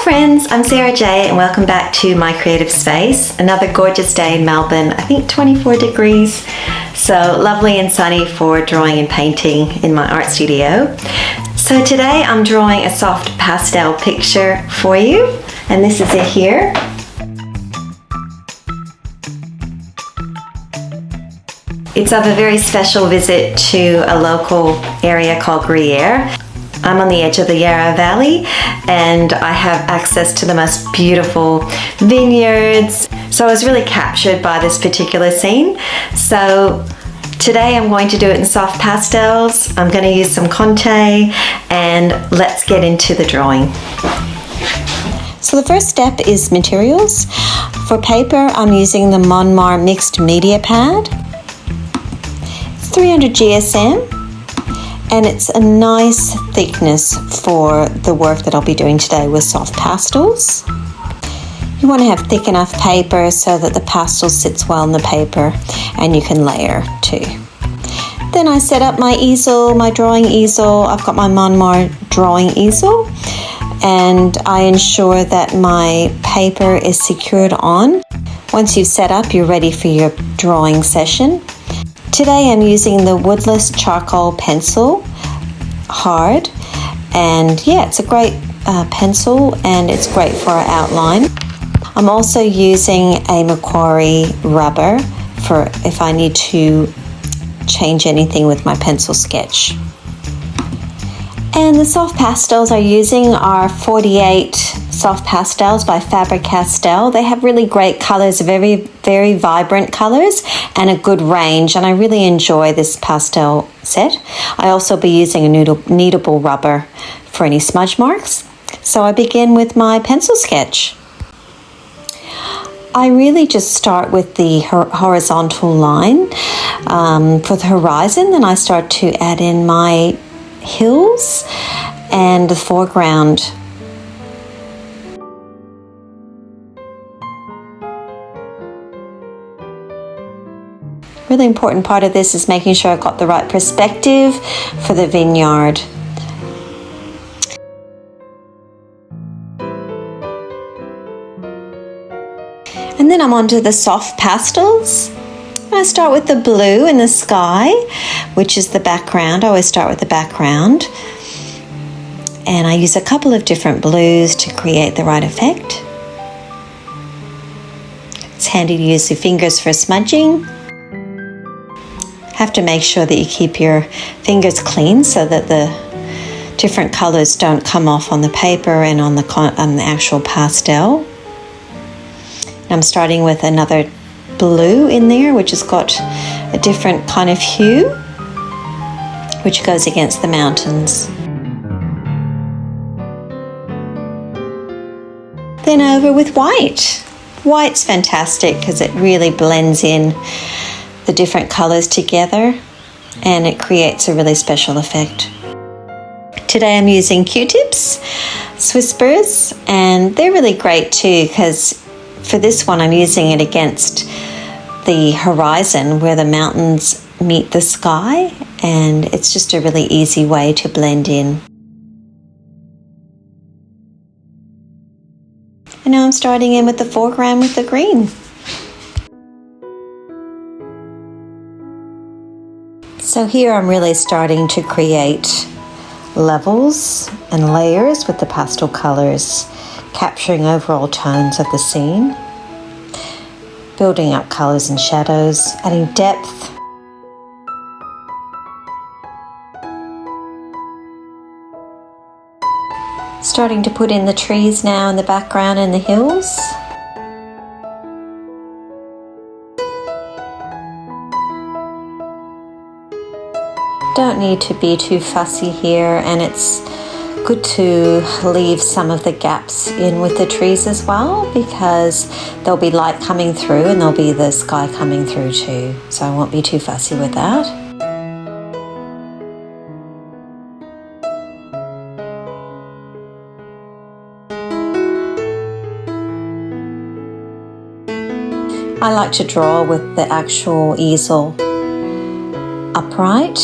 friends, I'm Sarah J and welcome back to my creative space. Another gorgeous day in Melbourne, I think 24 degrees. So lovely and sunny for drawing and painting in my art studio. So today I'm drawing a soft pastel picture for you, and this is it here. It's of a very special visit to a local area called Gruyere. I'm on the edge of the Yarra Valley and I have access to the most beautiful vineyards. So I was really captured by this particular scene. So today I'm going to do it in soft pastels. I'm going to use some Conte and let's get into the drawing. So the first step is materials. For paper, I'm using the Montmartre mixed media pad. It's 300 GSM. And it's a nice thickness for the work that I'll be doing today with soft pastels. You want to have thick enough paper so that the pastel sits well in the paper and you can layer too. Then I set up my easel, my drawing easel. I've got my Montmartre drawing easel and I ensure that my paper is secured on. Once you've set up, you're ready for your drawing session. Today I'm using the woodless charcoal pencil, hard, and yeah, it's a great pencil and it's great for our outline. I'm also using a Macquarie rubber for if I need to change anything with my pencil sketch. And the soft pastels I'm using are 48 soft pastels by Faber-Castell. They have really great colors, very, very vibrant colors and a good range. And I really enjoy this pastel set. I also be using a kneadable rubber for any smudge marks. So I begin with my pencil sketch. I really just start with the horizontal line for the horizon. Then I start to add in my hills and the foreground. Really important part of this is making sure I've got the right perspective for the vineyard. And then I'm onto the soft pastels. I start with the blue in the sky, which is the background. I always start with the background. And I use a couple of different blues to create the right effect. It's handy to use your fingers for smudging. Have to make sure that you keep your fingers clean so that the different colors don't come off on the paper and on the actual pastel. And I'm starting with another blue in there, which has got a different kind of hue, which goes against the mountains. Then over with white. White's fantastic because it really blends in the different colors together and it creates a really special effect. Today I'm using Q-tips, Whispers, and they're really great too because for this one I'm using it against the horizon where the mountains meet the sky, and it's just a really easy way to blend in. And now I'm starting in with the foreground with the green. So here I'm really starting to create levels and layers with the pastel colors, capturing overall tones of the scene, building up colors and shadows, adding depth. Starting to put in the trees now in the background and the hills. Don't need to be too fussy here, and it's good to leave some of the gaps in with the trees as well because there'll be light coming through and there'll be the sky coming through too, so I won't be too fussy with that. I like to draw with the actual easel upright,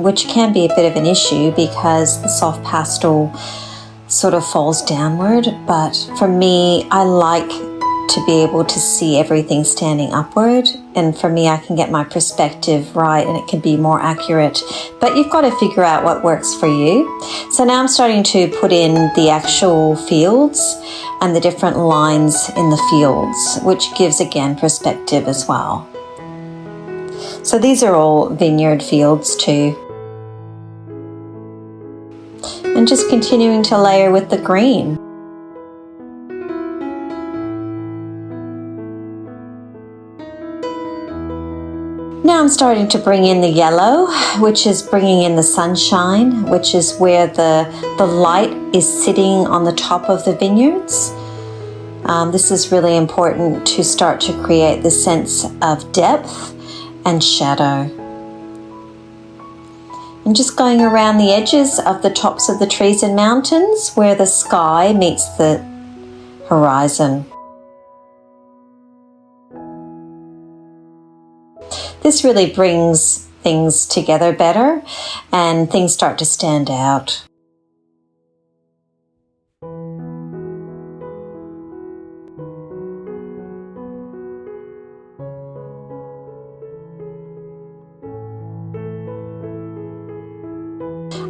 which can be a bit of an issue because the soft pastel sort of falls downward, but for me, I like to be able to see everything standing upward, and for me I can get my perspective right and it can be more accurate, but you've got to figure out what works for you. So now I'm starting to put in the actual fields and the different lines in the fields, which gives again perspective as well. So these are all vineyard fields too. And just continuing to layer with the green. Now I'm starting to bring in the yellow, which is bringing in the sunshine, which is where the light is sitting on the top of the vineyards. This is really important to start to create the sense of depth and shadow. And just going around the edges of the tops of the trees and mountains where the sky meets the horizon. This really brings things together better and things start to stand out.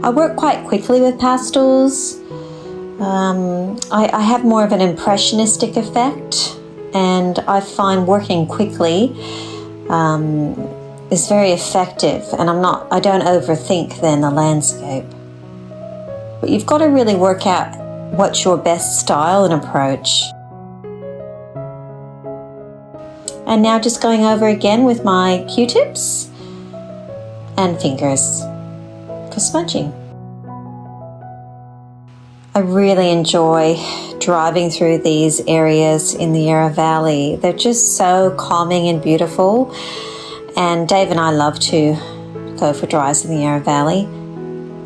I work quite quickly with pastels. I have more of an impressionistic effect, and I find working quickly is very effective, and I don't overthink then the landscape. But you've got to really work out what's your best style and approach. And now just going over again with my Q-tips and fingers for smudging. I really enjoy driving through these areas in the Yarra Valley. They're just so calming and beautiful, and Dave and I love to go for drives in the Yarra Valley.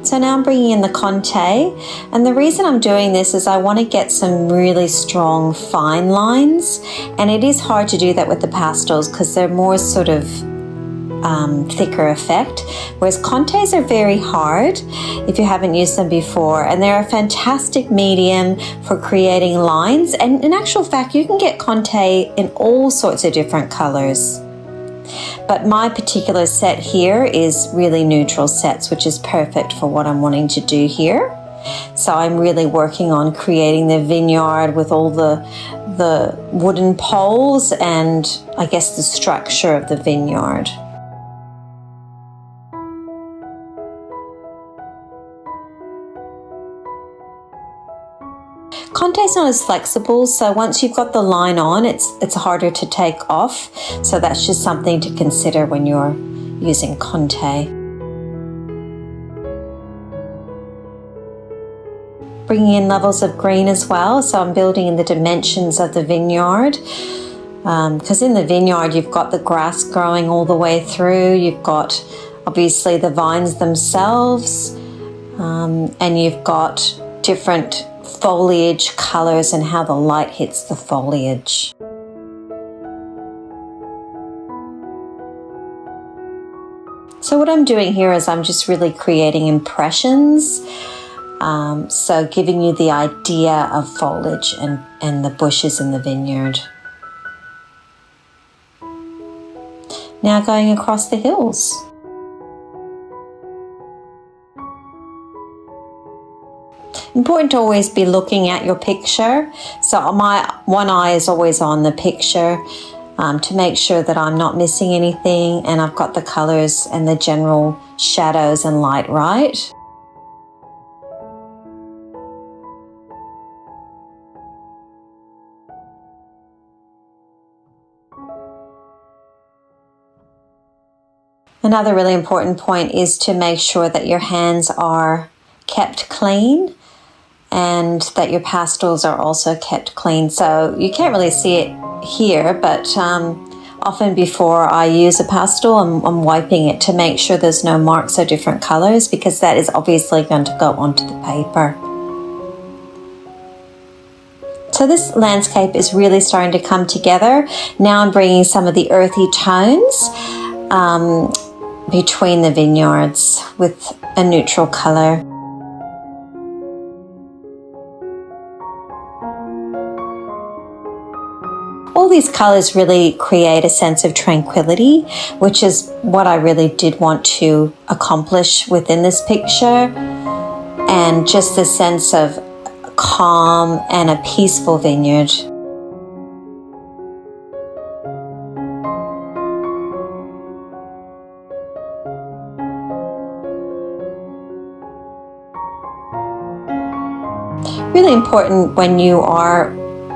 So now I'm bringing in the Conte, and the reason I'm doing this is I want to get some really strong fine lines, and it is hard to do that with the pastels because they're more sort of thicker effect, whereas Contes are very hard if you haven't used them before, and they're a fantastic medium for creating lines, and in actual fact you can get Conte in all sorts of different colors. But my particular set here is really neutral sets, which is perfect for what I'm wanting to do here. So I'm really working on creating the vineyard with all the wooden poles and I guess the structure of the vineyard. Conte's not as flexible, so once you've got the line on, it's harder to take off. So that's just something to consider when you're using Conte. Bringing in levels of green as well, so I'm building in the dimensions of the vineyard. Because in the vineyard you've got the grass growing all the way through, you've got obviously the vines themselves, and you've got different foliage colors and how the light hits the foliage. So what I'm doing here is I'm just really creating impressions, so giving you the idea of foliage and the bushes in the vineyard. Now going across the hills. Important to always be looking at your picture. So my one eye is always on the picture to make sure that I'm not missing anything and I've got the colors and the general shadows and light right. Another really important point is to make sure that your hands are kept clean and that your pastels are also kept clean. So you can't really see it here, but often before I use a pastel, I'm wiping it to make sure there's no marks of different colors, because that is obviously going to go onto the paper. So this landscape is really starting to come together. Now I'm bringing some of the earthy tones between the vineyards with a neutral color. All these colors really create a sense of tranquility, which is what I really did want to accomplish within this picture, and just the sense of calm and a peaceful vineyard. Really important when you are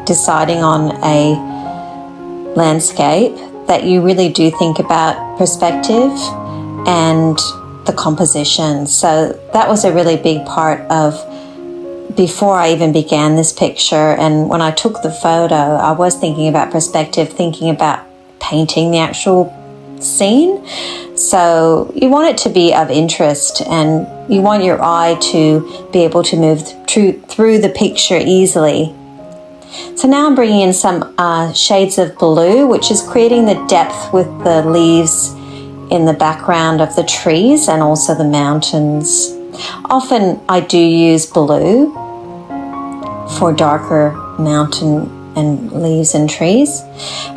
deciding on a landscape that you really do think about perspective and the composition. So that was a really big part of before I even began this picture. And when I took the photo, I was thinking about perspective, thinking about painting the actual scene. So you want it to be of interest, and you want your eye to be able to move through the picture easily. So now I'm bringing in some shades of blue, which is creating the depth with the leaves in the background of the trees and also the mountains. Often I do use blue for darker mountain and leaves and trees.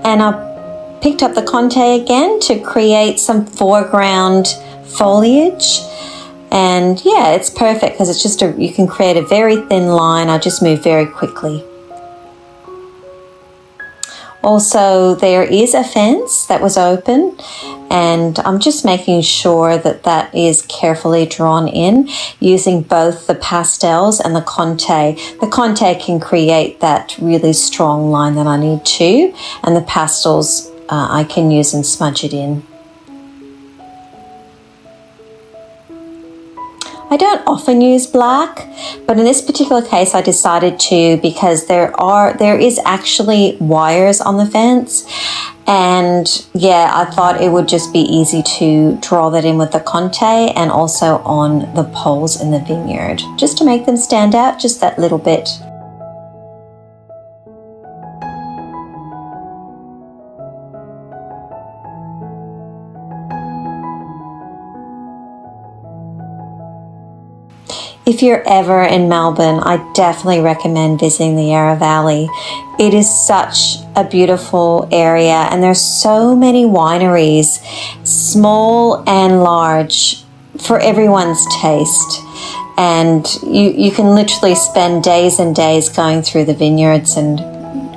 And I picked up the Conte again to create some foreground foliage. And yeah, it's perfect because it's just you can create a very thin line. I just move very quickly. Also, there is a fence that was open, and I'm just making sure that that is carefully drawn in using both the pastels and the Conte. The Conte can create that really strong line that I need to, and the pastels I can use and smudge it in. I don't often use black, but in this particular case I decided to because there is actually wires on the fence, and yeah, I thought it would just be easy to draw that in with the Conte and also on the poles in the vineyard, just to make them stand out just that little bit. If you're ever in Melbourne, I definitely recommend visiting the Yarra Valley. It is such a beautiful area, and there's so many wineries, small and large, for everyone's taste. And you can literally spend days and days going through the vineyards and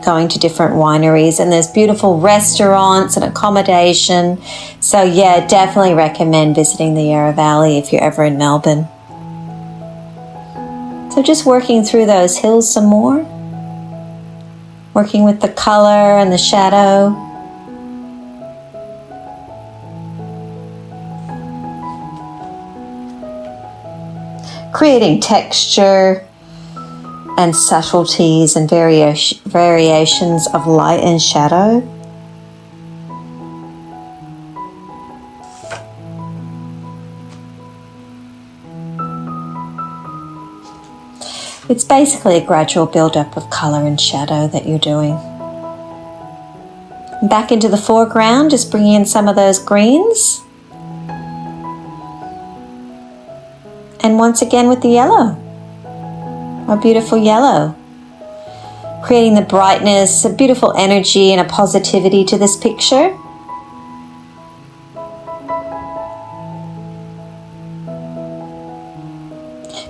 going to different wineries, and there's beautiful restaurants and accommodation. So yeah, definitely recommend visiting the Yarra Valley if you're ever in Melbourne. So just working through those hills some more, working with the color and the shadow. Creating texture and subtleties and variations of light and shadow. It's basically a gradual build-up of colour and shadow that you're doing. Back into the foreground, just bringing in some of those greens. And once again with the yellow, a beautiful yellow. Creating the brightness, a beautiful energy and a positivity to this picture.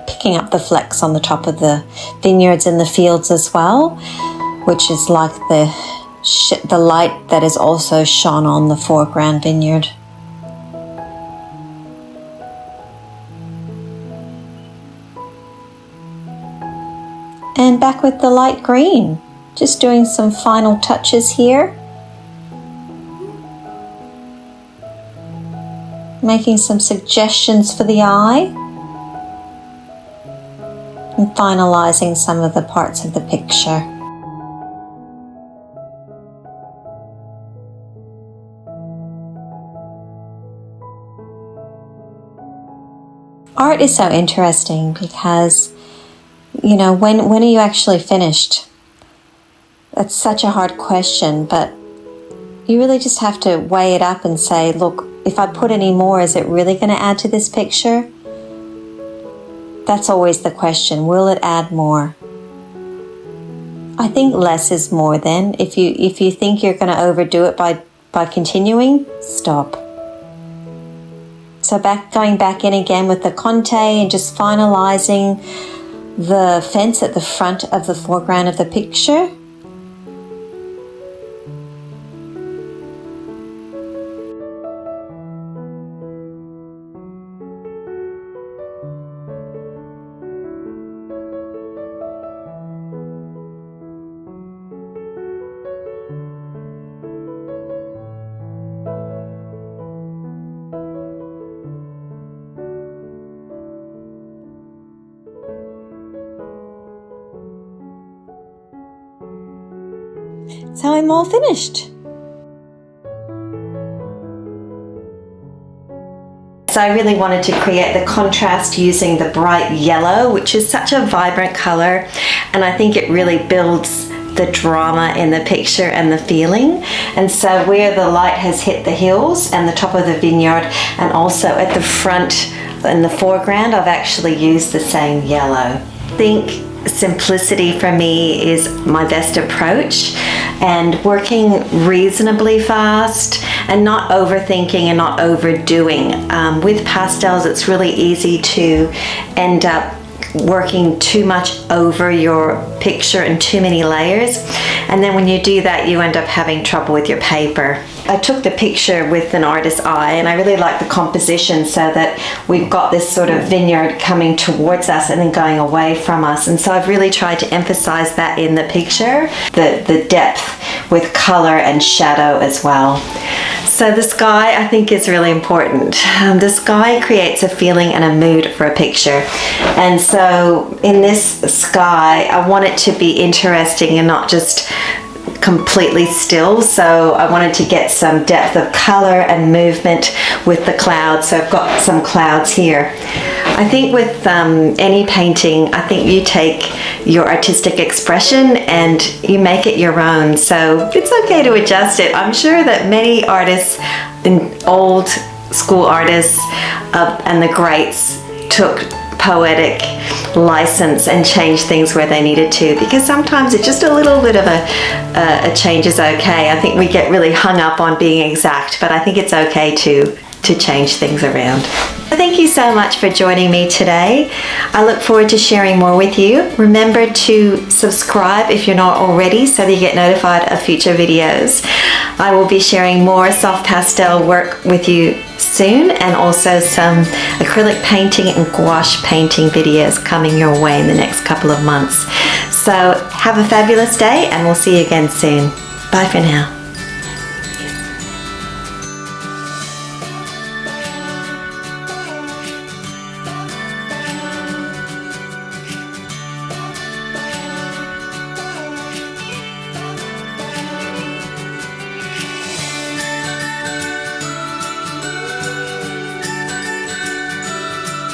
Picking up the flecks on the top of the vineyards and the fields as well, which is like the light that is also shone on the foreground vineyard. And back with the light green, just doing some final touches here. Making some suggestions for the eye. And finalizing some of the parts of the picture. Art is so interesting because, you know, when are you actually finished? That's such a hard question, but you really just have to weigh it up and say, look, if I put any more, is it really going to add to this picture? That's always the question. Will it add more? I think less is more then. If you think you're going to overdo it by continuing, stop. So going back in again with the Conte and just finalizing the fence at the front of the foreground of the picture. So I'm all finished. So I really wanted to create the contrast using the bright yellow, which is such a vibrant color, and I think it really builds the drama in the picture and the feeling. And so where the light has hit the hills and the top of the vineyard, and also at the front in the foreground, I've actually used the same yellow. I think simplicity for me is my best approach, and working reasonably fast and not overthinking and not overdoing. With pastels, it's really easy to end up working too much over your picture and too many layers, and then when you do that, you end up having trouble with your paper. I took the picture with an artist's eye, and I really like the composition so that we've got this sort of vineyard coming towards us and then going away from us, and so I've really tried to emphasize that in the picture, the depth with color and shadow as well. So the sky, I think, is really important. The sky creates a feeling and a mood for a picture, and so in this sky I want it to be interesting and not just completely still, so I wanted to get some depth of color and movement with the clouds, so I've got some clouds here. I think with any painting, I think you take your artistic expression and you make it your own, so it's okay to adjust it. I'm sure that many artists, old school artists and the greats, took poetic license and change things where they needed to, because sometimes it's just a little bit of a change is okay. I think we get really hung up on being exact, but I think it's okay to change things around. Thank you so much for joining me today. I look forward to sharing more with you. Remember to subscribe if you're not already so that you get notified of future videos. I will be sharing more soft pastel work with you soon, and also some acrylic painting and gouache painting videos coming your way in the next couple of months. So have a fabulous day, and we'll see you again soon. Bye for now.